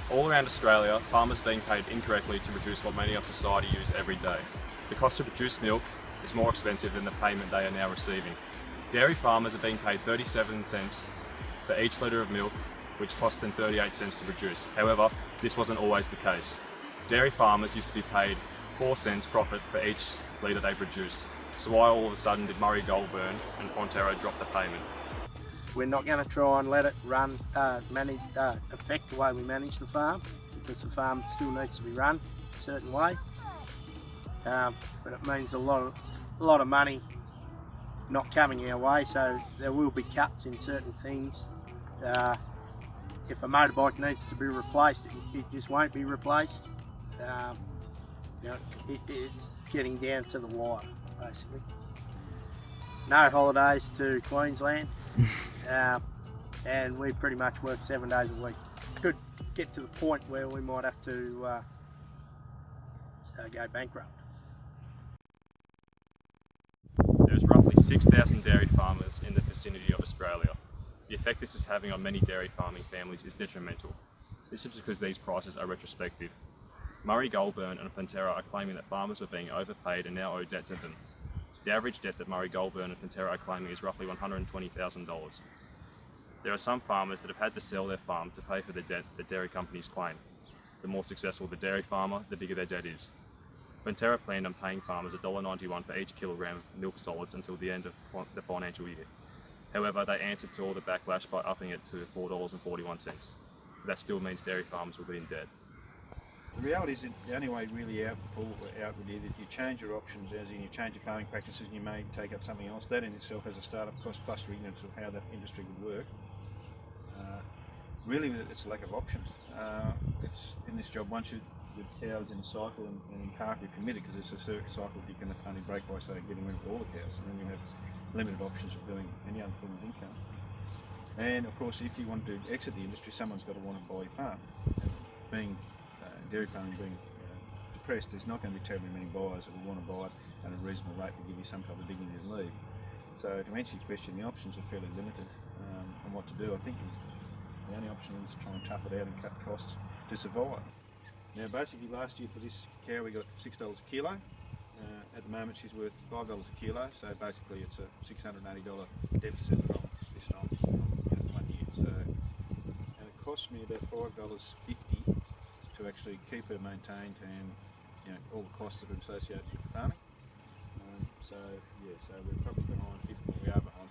All around Australia, farmers are being paid incorrectly to produce what many of society use every day. The cost to produce milk is more expensive than the payment they are now receiving. Dairy farmers are being paid 37 cents for each litre of milk, which cost them 38 cents to produce. However, this wasn't always the case. Dairy farmers used to be paid 4 cents profit for each litre they produced. So why all of a sudden did Murray-Goulburn and Fonterra drop the payment? We're not going to try and let it affect the way we manage the farm, because the farm still needs to be run a certain way. But it means a lot of money not coming our way, so there will be cuts in certain things. If a motorbike needs to be replaced, it just won't be replaced. It's getting down to the wire, basically. No holidays to Queensland. And we pretty much work 7 days a week. Could get to the point where we might have to go bankrupt. There is roughly 6,000 dairy farmers in the vicinity of Australia. The effect this is having on many dairy farming families is detrimental. This is because these prices are retrospective. Murray-Goulburn and Fonterra are claiming that farmers were being overpaid and now owe debt to them. The average debt that Murray-Goulburn and Fonterra are claiming is roughly $120,000. There are some farmers that have had to sell their farm to pay for the debt that dairy companies claim. The more successful the dairy farmer, the bigger their debt is. Fonterra planned on paying farmers $1.91 for each kilogram of milk solids until the end of the financial year. However, they answered to all the backlash by upping it to $4.41. That still means dairy farmers will be in debt. The reality is that the only way really out with it, you change your options, as in you change your farming practices and you may take up something else. That in itself has a startup cost plus your ignorance of how that industry would work. Really it's a lack of options. It's in this job, once with cows in a cycle and in calf you're committed, because it's a certain cycle you can only break by, say, getting rid of all the cows, and then you have limited options of doing any other form of income. And of course, if you want to exit the industry, someone's got to want to buy your farm. And being dairy farming being depressed, there's not going to be terribly many buyers that will want to buy it at a reasonable rate to give you some kind of dignity to leave. So to answer your question, the options are fairly limited on what to do. I think the only option is to try and tough it out and cut costs to survive. Now basically last year for this cow we got $6 a kilo. At the moment she's worth $5 a kilo, so basically it's a $680 deficit from this time, 1 year. So, and it cost me about $5.50 to actually keep her maintained, and all the costs that are associated with farming. So we're probably behind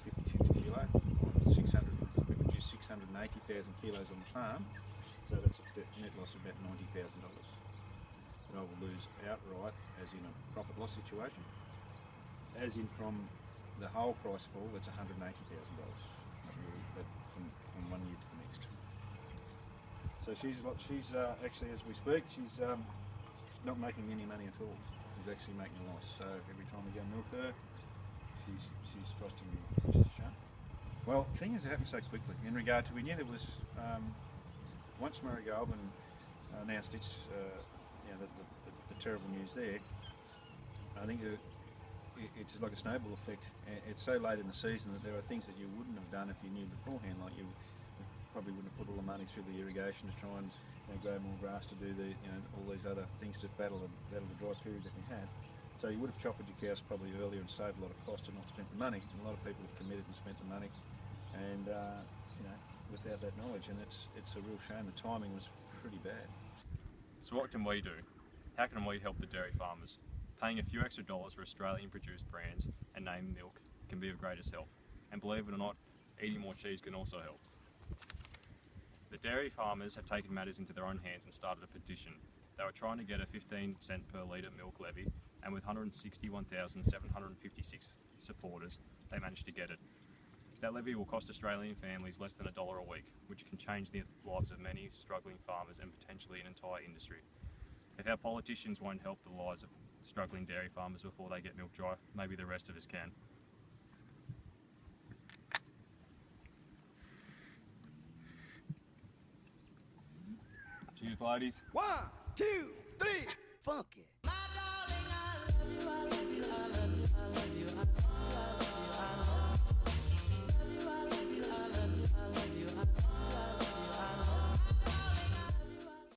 50 cents a kilo on 600. We produce 680,000 kilos on the farm, so that's a net loss of about $90,000 that I will lose outright, as in a profit-loss situation. As in from the whole price fall, that's $180,000. But from 1 year to the next. So she's actually, as we speak, she's not making any money at all. She's actually making a loss. So every time we go milk her, she's costing me, which is a shame. Well, the thing is, it happened so quickly. In regard to, we knew there was, once Murray-Goulburn announced its, the terrible news there, I think it's like a snowball effect. It's so late in the season that there are things that you wouldn't have done if you knew beforehand, like you probably wouldn't have put all the money through the irrigation to try and grow more grass to do the all these other things to battle the dry period that we had. So you would have chopped your cows probably earlier and saved a lot of cost and not spent the money. And a lot of people have committed and spent the money, and without that knowledge, and it's a real shame. The timing was pretty bad. So what can we do? How can we help the dairy farmers? Paying a few extra dollars for Australian produced brands and named milk can be of greatest help. And believe it or not, eating more cheese can also help. The dairy farmers have taken matters into their own hands and started a petition. They were trying to get a 15 cent per litre milk levy, and with 161,756 supporters, they managed to get it. That levy will cost Australian families less than $1 a week, which can change the lives of many struggling farmers and potentially an entire industry. If our politicians won't help the lives of struggling dairy farmers before they get milk dry, maybe the rest of us can. Cheers, ladies. 1, 2, 3, Funky. my darling, I love you, I love you.